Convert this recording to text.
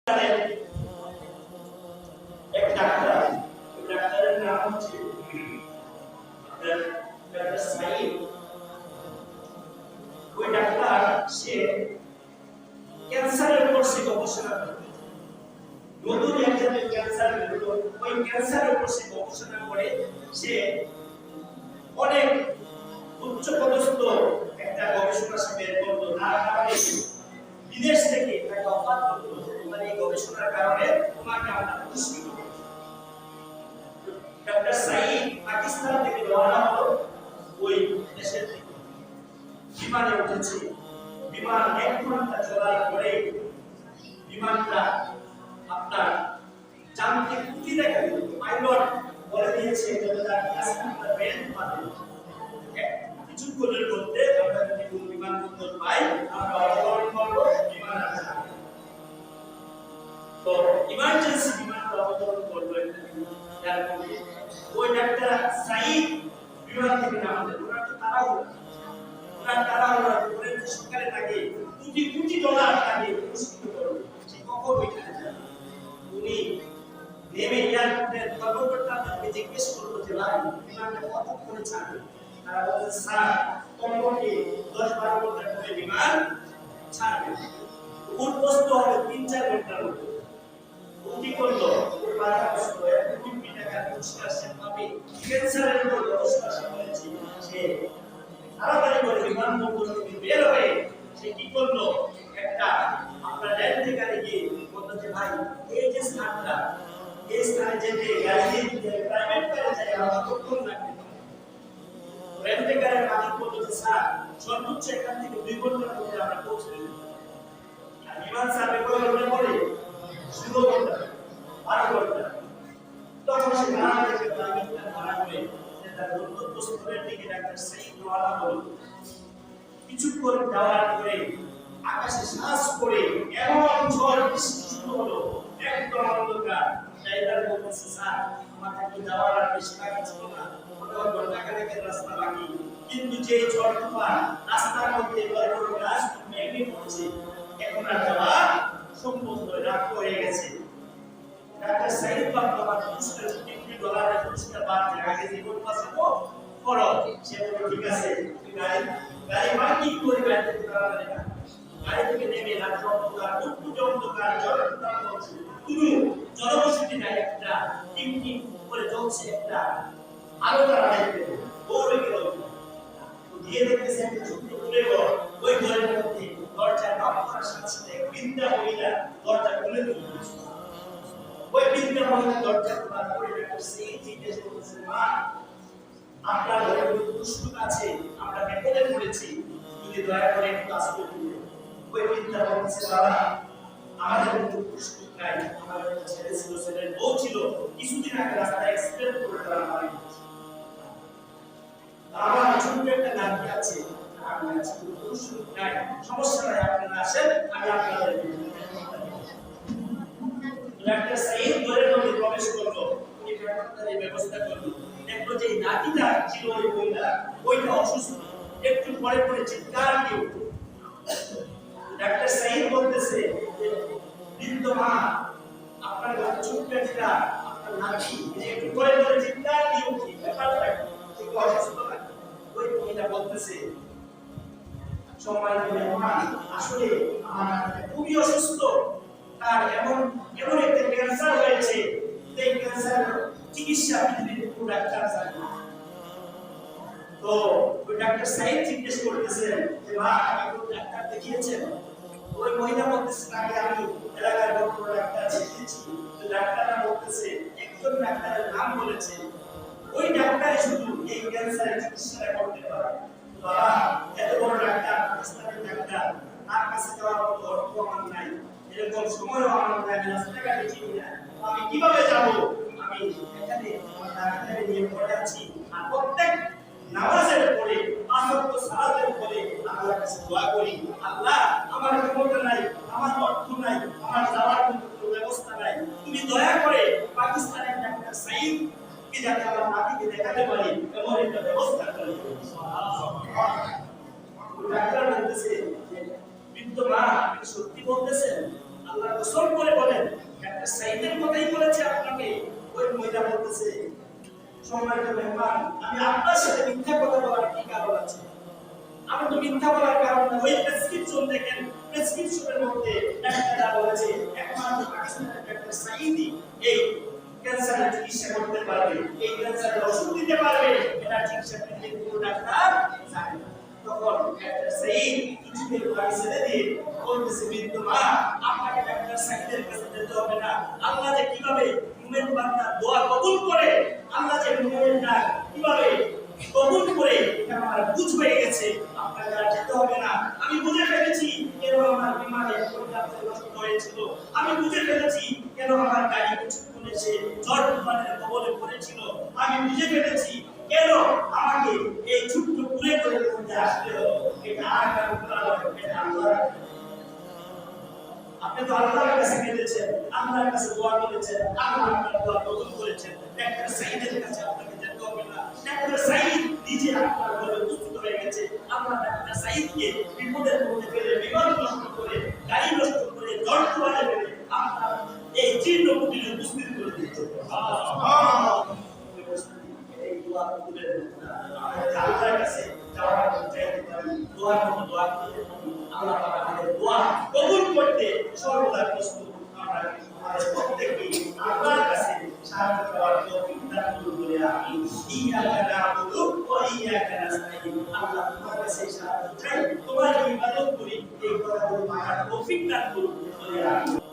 এক ডাক্তার, ডাক্তারের নাম হচ্ছে ডাক্তার সাইদ। ওই ডাক্তার সে ক্যান্সারের উপর সে গবেষণা করে, নতুন এক জাতীয় ক্যান্সার বেরোলো, ওই ক্যান্সারের উপর সে গবেষণা করে সে অনেক উচ্চপদস্থ একটা গবেষণা সে বের করলো। তার কারণে বিদেশ থেকে তাকে অফার করলো, তোমার এই গবেষণার কারণে তোমাকে আমরা পুরস্কৃত করব। ডাক্তার সাইদ পাকিস্তান থেকে রওনা হলো, ওই দেশের থেকে বিমানে উঠেছে। বিমান 1 ঘন্টা চলার পরে বিমানটা আপনার যান্ত্রিক ত্রুটি দেখা দিল। পাইলট বলে দিয়েছে কিছুক্ষণের মধ্যে আমরা যদি কোন বিমানবন্দর পাই আমরা অবতরণ করবো, বিমান আসবে। তো ইমার্জেন্সি বিমানটা অবতরণ করলো। ওই ডাক্তার সাইদ বিমান থেকে নামলেন। ওরা তো তাড়াহুড়া করে সরকারে তাকে কোটি ডলার তাকে পুরস্কৃত করলো। সে কখন এখানে যাবে? উনি নেমে এয়ারপোর্টের কর্মকর্তাদেরকে জিজ্ঞেস করলো যে ভাই বিমানটা কতক্ষণে ছাড়বে? তারা বলছে স্যার কমপক্ষে 10-12 ঘন্টা করে বিমান ছাড়বে, উঠবস্ত হবে 3-4 ঘন্টার মধ্যে। উনি করলো ওর পরামর্শ করে কোটি টাকা পুরস্কার সে পাবে। ক্যান্সারের উপর গবেষণা সে করেছে। সে তাড়াতাড়ি করে বিমানবন্দর থেকে বের হয়ে সে কি করলো, একটা আপনার রেন্ট গাড়ি গিয়ে বলতো যে ভাই এই যে স্থানটা, এই স্থানে যেতে গাড়ি দিয়ে প্রাইভেট কারে যায় আমার কতক্ষণ লাগবে? রেন্ট গাড়ির মালিক বলতো যে স্যার সর্বোচ্চ এখান থেকে 2 ঘন্টার মধ্যে আমরা পৌঁছে যাব। আর বিমান সার্ভে করে পরে 16 ঘন্টা 12 ঘন্টা। তখন সে ভাড়া থেকে প্রাইভেটটা ভাড়া করে তার গন্তব্যস্থলের দিকে ডাক্তার সাইদ রওনা হলো। কিছুক্ষণ যাওয়ার পরে আকাশে শ্বাস করে এমন ঝড় বৃষ্টি শুরু হলো, একদম অন্ধকার। ড্রাইভার বলতেছে স্যার আমাকে একটু যাওয়ার আর বেশি বাকি ছিল না, অনেক ঘন্টাখানেকের রাস্তা বাকি, কিন্তু যে ঝড় তুফান রাস্তার মধ্যে বড় বড় গাছ ভেঙে পড়ছে, এখন আর যাওয়া সম্ভব নয়, রাত হয়ে গেছে। ডাক্তার সাইদ বাবা $250 পুরস্কার পাচ্ছে, আগে জীবন বাঁচাবো করো। সে বলল ঠিক আছে, গাড়ি মার্কিং করে গাড়ি থেকে তাড়াতাড়ি না, গাড়ি থেকে নেমে রাত্র অন্ধকার উৎপুট অন্ধকার ঝড়ের তাপ হচ্ছে, কোনো জনবসতি নাই, একটা টিম টিম করে জ্বলছে একটা আলো তারা দেখতে দৌড়ে গেল। গিয়ে দেখতেছে একটা ছোট্ট কুড়ে ঘর, ওই ঘরের মধ্যে দরজা নক করার সাথে সাথে বৃদ্ধা মহিলা দরজা খুলে দিল। ওই বৃদ্ধা মহিলা দরজা খোলার পরে ডাক্তার সেই জিজ্ঞেস করতেছে মা আপনার ঘরে কোনো দুষ্টুক আছে, আমরা বিপদে পড়েছি, যদি দয়া করে একটু আশ্রয় দিন। ওই বৃদ্ধা বলতেছে বাবা আমাদের কোনো দুষ্টুক নাই, আমাদের একটা ছেলে ছিল, ছেলের বউ ছিল, কিছুদিন আগে রাস্তায় অ্যাক্সিডেন্ট করে তারা মারা গেছে। আমার ছোট্ট একটা নাতি আছে, আমি আছি, কোনো দুষ্টুক নাই, সমস্যা নাই, আপনারা আসেন, আমি আপনাদের ডাক্তার সাইদ ঘরের মধ্যে প্রবেশ করলো। উনি ডাক্তারের ব্যবস্থা করলো। দেখলো যে নাতিটা ছিল ওই মহিলা, ওইটা অসুস্থ, একটু পরে পরে চিৎকার দিয়ে উঠল। ডাক্তার সাইদ বলতেছে যে বৃদ্ধ মা আপনার ঘরে ছোট্ট একটা আপনার নাতি একটু পরে পরে চিৎকার দিয়ে উঠি, ব্যাপারটা কি অসুস্থ না? ওই মহিলা বলতেছে সম্মানিত মেহমান আসলে আমার নাতিটা খুবই অসুস্থ, তার এমন একটা ক্যান্সার হয়েছে, এই ক্যান্সার চিকিৎসা পৃথিবীর কোনো ডাক্তার জানে না। তো ওই ডাক্তার সাইদ জিজ্ঞেস করতেছেন যে মা আপনি কোন ডাক্তার দেখিয়েছেন? ওই মহিলা বলতেছে তাকে আমি এলাকার বড় ডাক্তার দেখিয়েছি। তো ডাক্তাররা বলতেছে একজন ডাক্তারের নাম বলেছে, ওই ডাক্তারই শুধু এই ক্যান্সারের চিকিৎসা করতে পারে। বাবা এত বড় ডাক্তার, পাকিস্তানের ডাক্তার, তার কাছে যাওয়ার মতো অর্থ আমার নাই, এরকম সময়ও আমার নাই, আমি রাস্তাঘাটে চিনি না, আমি কিভাবে যাব? আমি এখানে আমার ডাক্তারে নিয়ে পড়ে আছি, আর প্রত্যেক নামাজের পরে 5 ওয়াক্ত সালাতের পরে আল্লাহর কাছে দোয়া করি, আল্লাহ আমার ক্ষমতা নাই, আমার অর্থ নাই, আমার যাওয়ার কোনো ব্যবস্থা নাই, তুমি দয়া করে পাকিস্তানের ডাক্তার সাইদ কে যাতে আমার নাতিকে দেখাতে পারি এমন একটা ব্যবস্থা করি। ডাক্তার বলতেছে বৃদ্ধ মা আপনি সত্যি বলতেছেন? আল্লাহর কসম করে বলেন যেটা বলতেছে, সম্মানিত মেহমান, আমি আপনার সাথে মিথ্যা কথা বলার কি কারণ আছে? আমি তো মিথ্যা বলার কারণ না। ওই প্রেসক্রিপশন দেখেন, প্রেসক্রিপশনের মধ্যে ডাক্তাররা বলেছে একমাত্র পাকিস্তানের ডাক্তার সাইদি এই ক্যান্সারের চিকিৎসা করতে পারবে, এই ক্যান্সারের ওষুধ দিতে পারবে। এটা চিকিৎসা পৃথিবীর কোনো ডাক্তার জানে না। তখন ডাক্তার সাইদ কিছুদিন পরে ছেড়ে দিয়ে বলতেছে, বৃদ্ধ মা, আপনাকে ডাক্তার সাইদের কাছে যেতে হবে না। আল্লাহ যে কিভাবে মুমিন বান্দার দোয়া কবুল করে, আল্লাহ যে মুমিনের ডাক কিভাবে কবুল করে, এটা আমার বুঝ হয়ে গেছে। আপনাকে আর যেতে হবে না। আমি বুঝে ফেলেছি কেন আমার বিমানে পর্যাপ্ত নষ্ট হয়েছিল। আমি বুঝে ফেলেছি কেন আমার গাড়ি কিছুক্ষণ এসে ঝড় তুফানের কবলে পড়েছিল। আমি বুঝে ফেলেছি কেন আমাকে এই ছোট্ট কুড়ে করে মধ্যে আসতে হলো। এটা আর কারণ এটা আল্লাহ। আপনি তো আল্লাহর কাছে গিয়েছেন, আল্লাহর কাছে দোয়া করেছেন, আল্লাহ আপনার দোয়া কবুল করেছেন। ডাক্তার সাইদের কাছে আপনাকে যেতে হবে না। ডাক্তার সাইদ নিজে আপনার ঘরে উপস্থিত হয়ে গেছে। আমরা ডাক্তার সাইদকে বিপদের মধ্যে ফেলে, বিমান নষ্ট করে, গাড়ি নষ্ট করে, ঝড় তুফানে ফেলে আপনার এই জীর্ণ কুটিরে উপস্থিত করে দিয়েছে। এই দোয়া কবুলের জন্য আল্লাহর কাছে যাওয়ার চাইতে পারি, দোয়ার মতো দোয়া করতে পারি। আল্লাহ পাক আমাদের দোয়া কবুল করতে সর্বদা প্রস্তুত। আমরা আমাদের প্রত্যেককে আল্লাহর কাছে সাহায্য পাওয়ার তৌফিক দান করুন বলে আমিন। ইyyaka না'বুদু ওয়া ইyyaka নাস্তাঈন। আল্লাহ তোমার কাছে সাহায্য চাই, তোমার ইবাদত করি, এই কথাগুলো মানার তৌফিক দান করুন বলে আমিন।